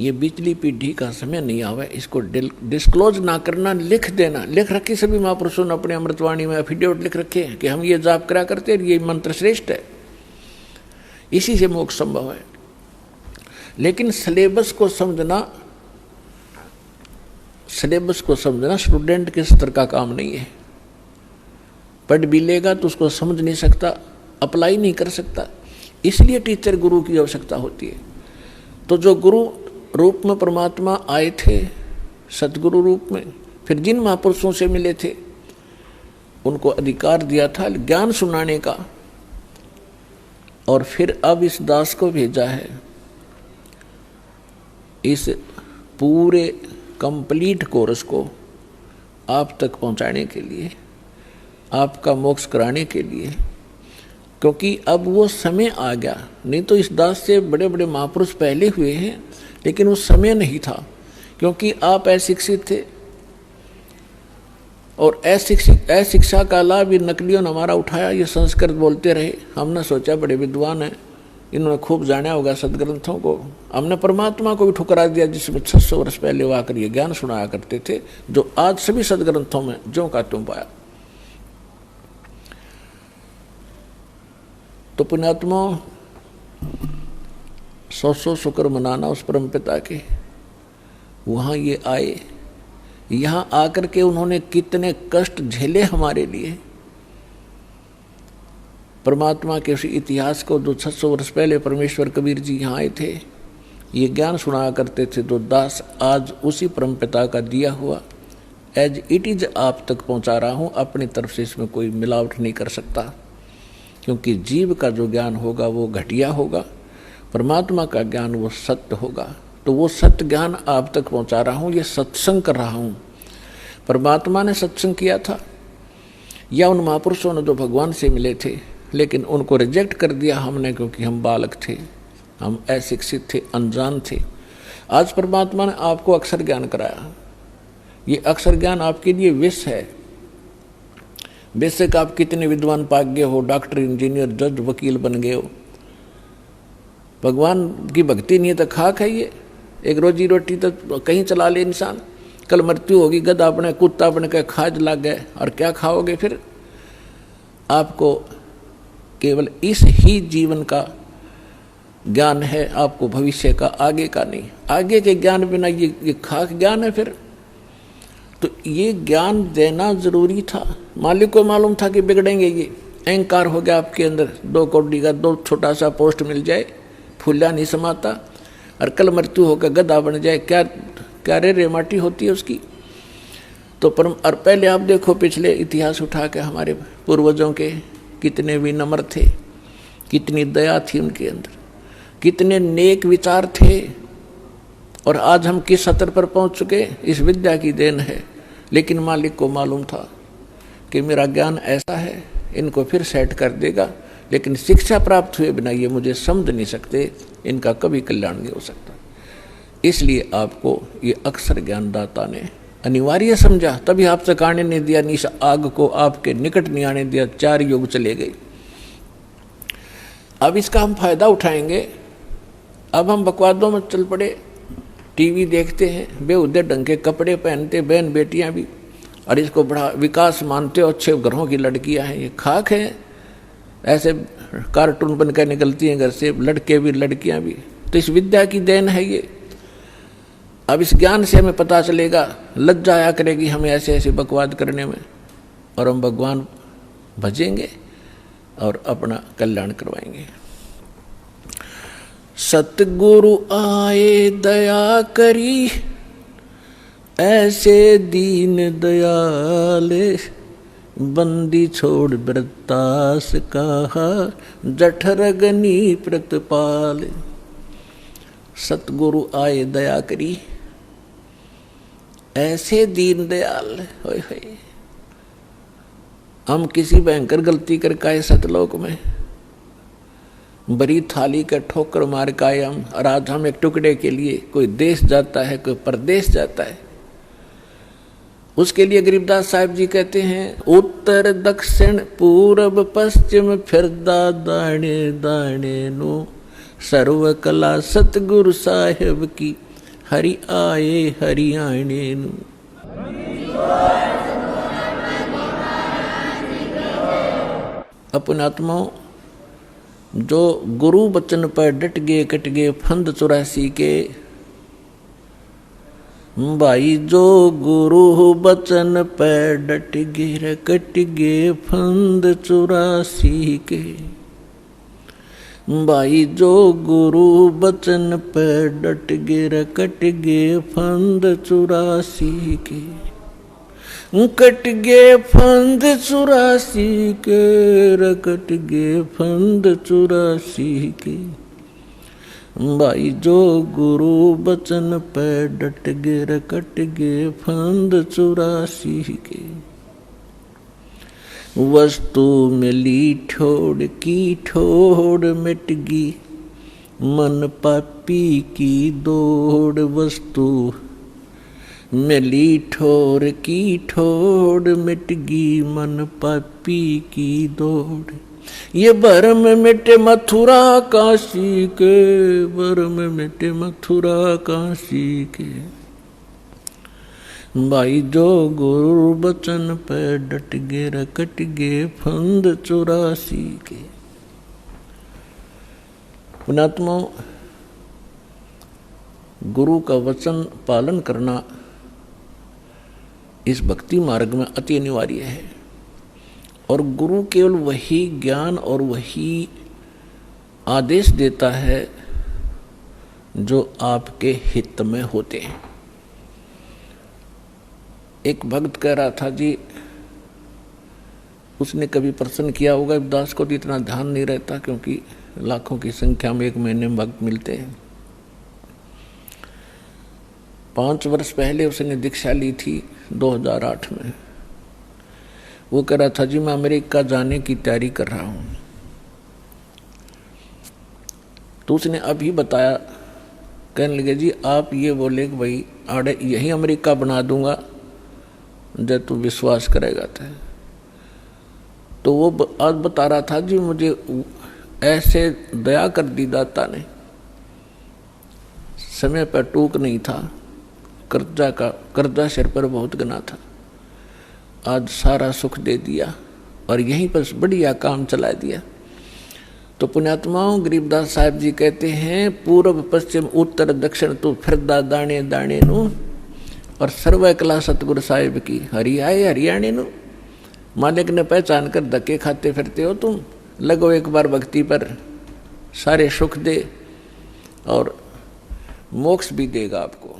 ये बिजली पीढ़ी का समय नहीं आवा, इसको डिस्क्लोज ना करना, लिख देना। लिख रखी सभी महापुरुषों ने अपने अमृतवाणी में एफिडेविट लिख रखे हैं कि हम ये जाप करा करते हैं, ये मंत्र श्रेष्ठ है, इसी से मोक्ष संभव है। लेकिन सिलेबस को समझना स्टूडेंट के स्तर का काम नहीं है। पढ़ भी लेगा तो उसको समझ नहीं सकता, अप्लाई नहीं कर सकता। इसलिए टीचर गुरु की आवश्यकता होती है। तो जो गुरु रूप में परमात्मा आए थे, सतगुरु रूप में, फिर जिन महापुरुषों से मिले थे उनको अधिकार दिया था ज्ञान सुनाने का, और फिर अब इस दास को भेजा है इस पूरे कंप्लीट कोर्स को आप तक पहुंचाने के लिए, आपका मोक्ष कराने के लिए। क्योंकि अब वो समय आ गया, नहीं तो इस दास से बड़े बड़े महापुरुष पहले हुए हैं, लेकिन उस समय नहीं था, क्योंकि आप अशिक्षित थे। और अशिक्षा का लाभ ये नकलियों ने हमारा उठाया, ये संस्कृत बोलते रहे। हमने सोचा बड़े विद्वान हैं, इन्होंने खूब जाना होगा सदग्रंथों को। हमने परमात्मा को भी ठुकरा दिया, जिसमें 600 वर्ष पहले वो आकर ये ज्ञान सुनाया करते थे, जो आज सभी सदग्रंथों में ज्यों का त्यों पाया। तो पुण्यात्मा, 100 शुक्र मनाना उस परम पिता के। वहाँ ये आए, यहाँ आकर के उन्होंने कितने कष्ट झेले हमारे लिए। परमात्मा के उस इतिहास को, जो 600 वर्ष पहले परमेश्वर कबीर जी यहाँ आए थे, ये ज्ञान सुनाया करते थे, तो दास आज उसी परम पिता का दिया हुआ एज इट इज आप तक पहुँचा रहा हूँ। अपनी तरफ से इसमें कोई मिलावट नहीं कर सकता, क्योंकि जीव का जो ज्ञान होगा वो घटिया होगा, परमात्मा का ज्ञान वो सत्य होगा। तो वो सत्य ज्ञान आप तक पहुंचा रहा हूँ, ये सत्संग कर रहा हूँ। परमात्मा ने सत्संग किया था, या उन महापुरुषों ने जो भगवान से मिले थे, लेकिन उनको रिजेक्ट कर दिया हमने, क्योंकि हम बालक थे, हम अशिक्षित थे, अनजान थे। आज परमात्मा ने आपको अक्षर ज्ञान कराया। ये अक्षर ज्ञान आपके लिए विष है। बेशक आप कितने विद्वान पाक गए हो, डॉक्टर, इंजीनियर, जज, वकील बन गए हो, भगवान की भक्ति नहीं है तो खाक है ये। एक रोजी रोटी तो कहीं चला ले इंसान, कल मृत्यु होगी, गधा अपने कुत्ता अपने के खाज लग गए, और क्या खाओगे फिर? आपको केवल इस ही जीवन का ज्ञान है, आपको भविष्य का, आगे का नहीं। आगे के ज्ञान बिना ये खाक ज्ञान है फिर। तो ये ज्ञान देना जरूरी था। मालिक को मालूम था कि बिगड़ेंगे, ये अहंकार हो गया आपके अंदर, 2 कौड़ी का 2 छोटा सा पोस्ट मिल जाए, फूला नहीं समाता, और कल मृत्यु होकर गधा बन जाए, क्या रे माटी होती है उसकी। तो परम, और पहले आप देखो पिछले इतिहास उठा के, हमारे पूर्वजों के कितने विनम्र थे, कितनी दया थी उनके अंदर, कितने नेक विचार थे, और आज हम किस स्तर पर पहुंच चुके, इस विद्या की देन है। लेकिन मालिक को मालूम था कि मेरा ज्ञान ऐसा है, इनको फिर सेट कर देगा, लेकिन शिक्षा प्राप्त हुए बिना ये मुझे समझ नहीं सकते, इनका कभी कल्याण नहीं हो सकता। इसलिए आपको ये अक्षर ज्ञानदाता ने अनिवार्य समझा, तभी आप तक आने नहीं दिया, निश आग को आपके निकट नहीं आने दिया, 4 युग चले गए। अब इसका हम फायदा उठाएंगे। अब हम बकवादों में चल पड़े, टीवी देखते हैं, बेहुदे ढंग के कपड़े पहनते बहन बेटियां भी, और इसको बड़ा विकास मानते हो, अच्छे घरों की लड़कियां हैं, ये खाक है। ऐसे कार्टून बनकर निकलती हैं घर से, लड़के भी लड़कियां भी। तो इस विद्या की देन है ये। अब इस ज्ञान से हमें पता चलेगा, लज्जा आया करेगी हमें ऐसे ऐसे बकवाद करने में, और हम भगवान भजेंगे और अपना कल्याण करवाएंगे। सतगुरु आए दया करी, ऐसे दीन दयाले, बंदी छोड़ व्रतास कहा, जठर गनी प्रतिपाल। सतगुरु आए दया करी, ऐसे दीन दयाल। होय होय, हम किसी भयंकर गलती करके आए सतलोक में, बड़ी थाली का ठोकर मार का आए हम, और आज हम एक टुकड़े के लिए कोई देश जाता है, कोई परदेश जाता है। उसके लिए गरीबदास साहिब जी कहते हैं, उत्तर दक्षिण पूर्व पश्चिम फिरदा दाणे दाणे नो, सर्व कला सतगुरु साहिब की, हरि आए हरियाणे नू। अपन आत्माओं जो गुरु बचन पर डट गए कट गए फंद 84 के, भाई जो गुरु बचन पर डट गए कट गए फंद 84 के, भाई जो गुरु बचन पर डट गए कट गए फंद 84 के, कट गए फंद 84 के, कट गए फंद 84 के, भाई जो गुरु बचन पे डट गए कट गए फंद 84 के। वस्तु मिली ठोड़ की ठोड़ मिट गई, मन पापी की दौड़। वस्तु मिली ठोर की ठोड़ मिट गई, मन पापी की दौड़। ये भरम मिटे मथुरा काशी के, भरम मिटे मथुरा काशी के, भाई जो गुरु बचन पे डट गए कट गए फंद 84 के। पुणात्मा, गुरु का वचन पालन करना इस भक्ति मार्ग में अति अनिवार्य है। और गुरु केवल वही ज्ञान और वही आदेश देता है जो आपके हित में होते हैं। एक भक्त कह रहा था जी, उसने कभी प्रश्न किया होगा, दास को तो इतना ध्यान नहीं रहता क्योंकि लाखों की संख्या में एक महीने में भक्त मिलते हैं। 5 वर्ष पहले उसने दीक्षा ली थी 2008 में। वो कह रहा था जी मैं अमेरिका जाने की तैयारी कर रहा हूँ। तो उसने अभी बताया, कहने लगे जी आप ये बोले कि भाई आड़े यही अमेरिका बना दूंगा जब तू विश्वास करेगा। तो वो आज बता रहा था जी मुझे ऐसे दया कर दी दाता ने, समय पर टूक नहीं था, कर्जा सिर पर बहुत गना था, आज सारा सुख दे दिया और यहीं पर बढ़िया काम चला दिया। तो पुण्यात्माओं, गरीबदास साहब जी कहते हैं पूर्व पश्चिम उत्तर दक्षिण तू फिरदा दाने दाने नू, और सर्व कला सतगुरु साहिब की हरि आए हरियाणे नू। मालिक ने पहचान कर धक्के खाते फिरते हो तुम, लगो एक बार भक्ति पर, सारे सुख दे और मोक्ष भी देगा आपको।